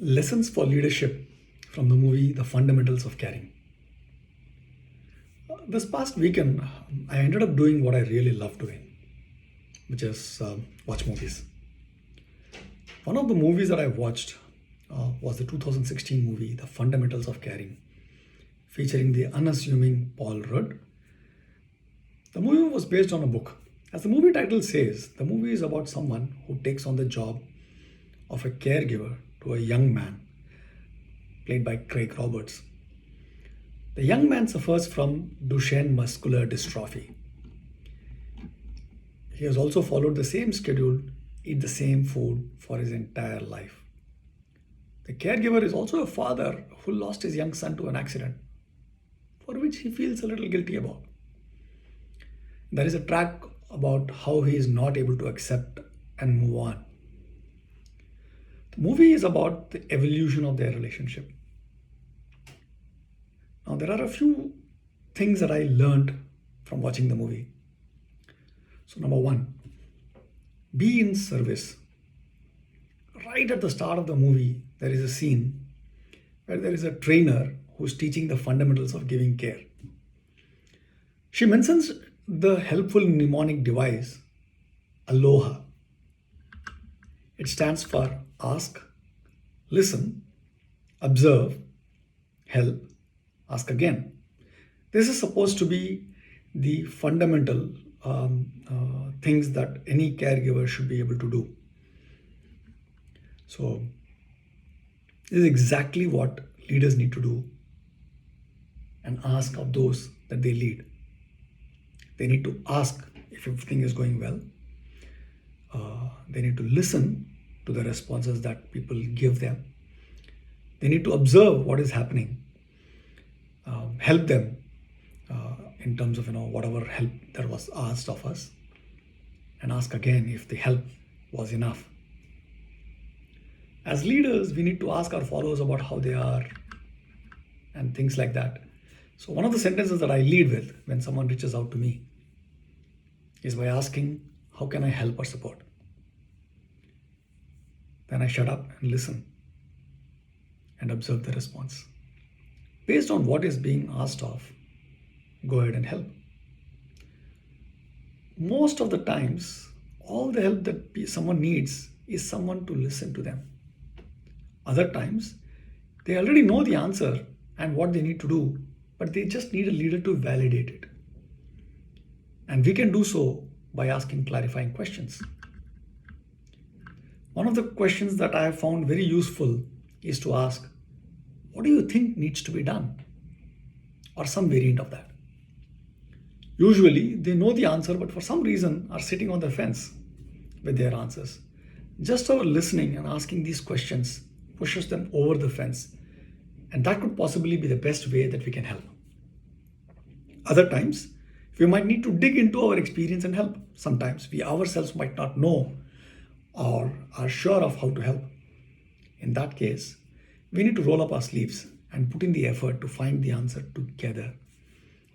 Lessons for leadership from the movie The Fundamentals of Caring. This past weekend, I ended up doing what I really love doing, which is watch movies. One of the movies that I watched was the 2016 movie The Fundamentals of Caring, featuring the unassuming Paul Rudd. The movie was based on a book. As the movie title says, the movie is about someone who takes on the job of a caregiver to a young man, played by Craig Roberts. The young man suffers from Duchenne muscular dystrophy. He has also followed the same schedule, eat the same food for his entire life. The caregiver is also a father who lost his young son to an accident, for which he feels a little guilty about. There is a track about how he is not able to accept and move on. The movie is about the evolution of their relationship. Now, there are a few things that I learned from watching the movie. So, number one, be in service. Right at the start of the movie, there is a scene where there is a trainer who's teaching the fundamentals of giving care. She mentions the helpful mnemonic device, Aloha. It stands for ask, listen, observe, help, ask again. This is supposed to be the fundamental things that any caregiver should be able to do. So, this is exactly what leaders need to do and ask of those that they lead. They need to ask if everything is going well. They need to listen to the responses that people give them. They need to observe what is happening, help them in terms of whatever help that was asked of us, and ask again if the help was enough. As leaders, we need to ask our followers about how they are and things like that. So one of the sentences that I lead with when someone reaches out to me is by asking, how can I help or support? Then I shut up and listen and observe the response. Based on what is being asked of, go ahead and help. Most of the times, all the help that someone needs is someone to listen to them. Other times, they already know the answer and what they need to do, but they just need a leader to validate it. And we can do so by asking clarifying questions. One of the questions that I have found very useful is to ask, what do you think needs to be done? Or some variant of that. Usually, they know the answer, but for some reason are sitting on the fence with their answers. Just our listening and asking these questions pushes them over the fence. And that could possibly be the best way that we can help. Other times, we might need to dig into our experience and help. Sometimes we ourselves might not know or are sure of how to help. In that case, we need to roll up our sleeves and put in the effort to find the answer together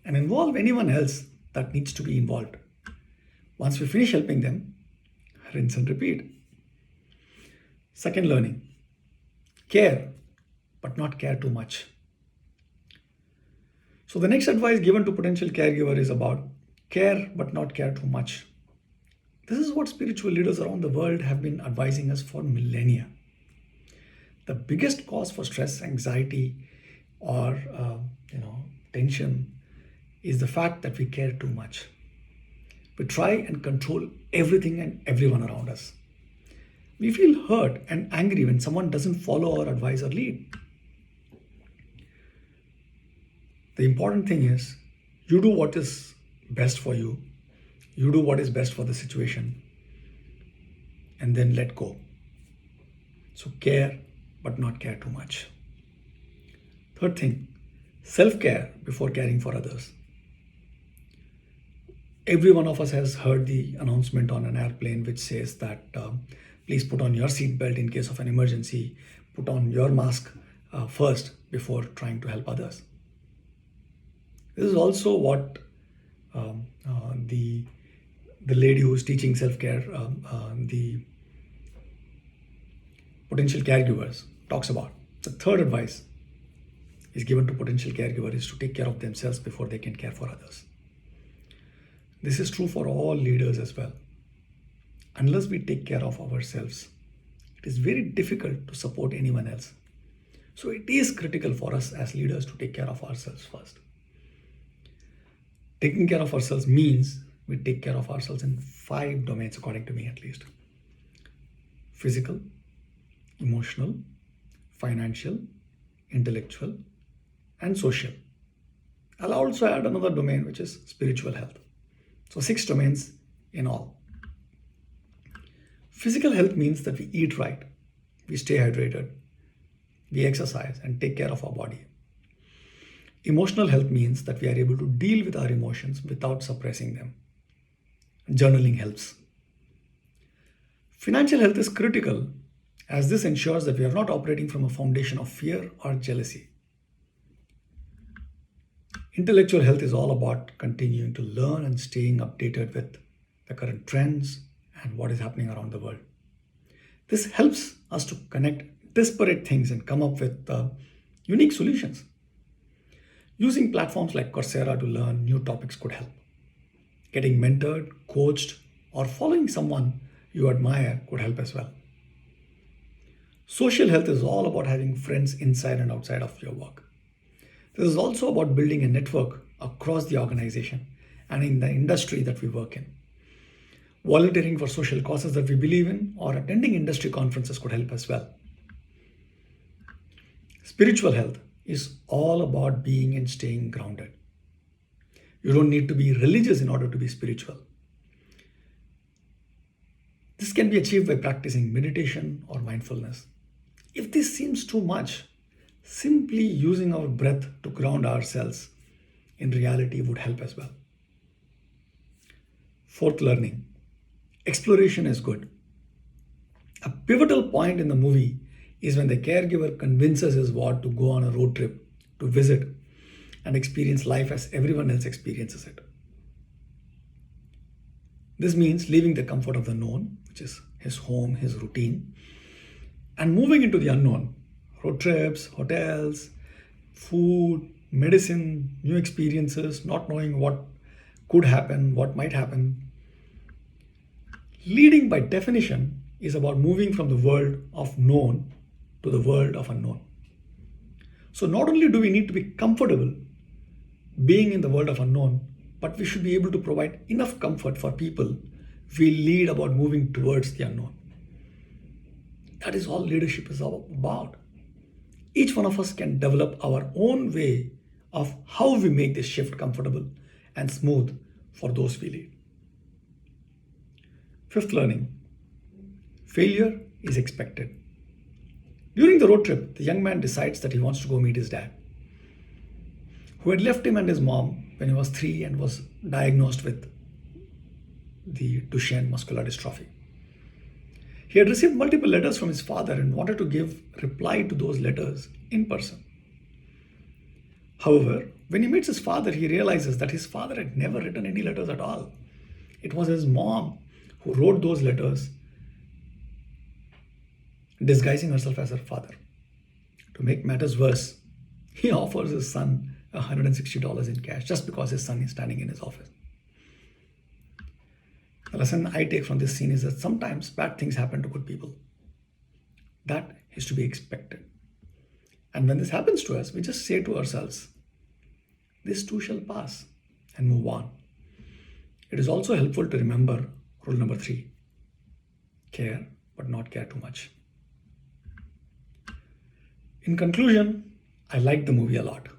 and involve anyone else that needs to be involved. Once we finish helping them, rinse and repeat. Second learning, care, but not care too much. So the next advice given to potential caregiver is about care, but not care too much. This is what spiritual leaders around the world have been advising us for millennia. The biggest cause for stress, anxiety, or tension is the fact that we care too much. We try and control everything and everyone around us. We feel hurt and angry when someone doesn't follow our advice or lead. The important thing is you do what is best for you. You do what is best for the situation, and then let go. So care, but not care too much. Third thing, self-care before caring for others. Every one of us has heard the announcement on an airplane which says that please put on your seatbelt in case of an emergency, put on your mask first before trying to help others. This is also what the lady who is teaching self-care, the potential caregivers talks about. The third advice is given to potential caregivers is to take care of themselves before they can care for others. This is true for all leaders as well. Unless we take care of ourselves, it is very difficult to support anyone else. So it is critical for us as leaders to take care of ourselves first. Taking care of ourselves means we take care of ourselves in 5 domains, according to me at least: physical, emotional, financial, intellectual, and social. I'll also add another domain, which is spiritual health. So 6 domains in all. Physical health means that we eat right, we stay hydrated, we exercise and take care of our body. Emotional health means that we are able to deal with our emotions without suppressing them. Journaling helps. Financial health is critical as this ensures that we are not operating from a foundation of fear or jealousy. Intellectual health is all about continuing to learn and staying updated with the current trends and what is happening around the world. This helps us to connect disparate things and come up with unique solutions. Using platforms like Coursera to learn new topics could help. Getting mentored, coached, or following someone you admire could help as well. Social health is all about having friends inside and outside of your work. This is also about building a network across the organization and in the industry that we work in. Volunteering for social causes that we believe in or attending industry conferences could help as well. Spiritual health is all about being and staying grounded. You don't need to be religious in order to be spiritual. This can be achieved by practicing meditation or mindfulness. If this seems too much, simply using our breath to ground ourselves in reality would help as well. Fourth, learning. Exploration is good. A pivotal point in the movie is when the caregiver convinces his ward to go on a road trip to visit and experience life as everyone else experiences it. This means leaving the comfort of the known, which is his home, his routine, and moving into the unknown. Road trips, hotels, food, medicine, new experiences, not knowing what could happen, what might happen. Leading by definition is about moving from the world of known to the world of unknown. So not only do we need to be comfortable being in the world of unknown, but we should be able to provide enough comfort for people we lead about moving towards the unknown. That is all leadership is all about. Each one of us can develop our own way of how we make this shift comfortable and smooth for those we lead. Fifth, learning. Failure is expected. During the road trip, the young man decides that he wants to go meet his dad, who had left him and his mom when he was 3 and was diagnosed with the Duchenne muscular dystrophy. He had received multiple letters from his father and wanted to give reply to those letters in person. However, when he meets his father, he realizes that his father had never written any letters at all. It was his mom who wrote those letters, disguising herself as her father. To make matters worse, he offers his son $160 in cash just because his son is standing in his office. The lesson I take from this scene is that sometimes bad things happen to good people. That is to be expected. And when this happens to us, we just say to ourselves, this too shall pass, and move on. It is also helpful to remember rule number 3. Care, but not care too much. In conclusion, I like the movie a lot.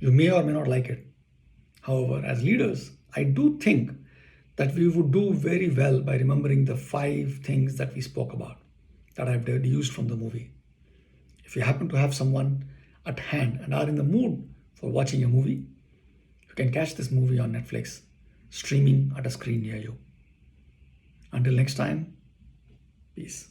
You may or may not like it. However, as leaders, I do think that we would do very well by remembering the 5 things that we spoke about, that I've deduced from the movie. If you happen to have someone at hand and are in the mood for watching a movie, you can catch this movie on Netflix, streaming at a screen near you. Until next time, peace.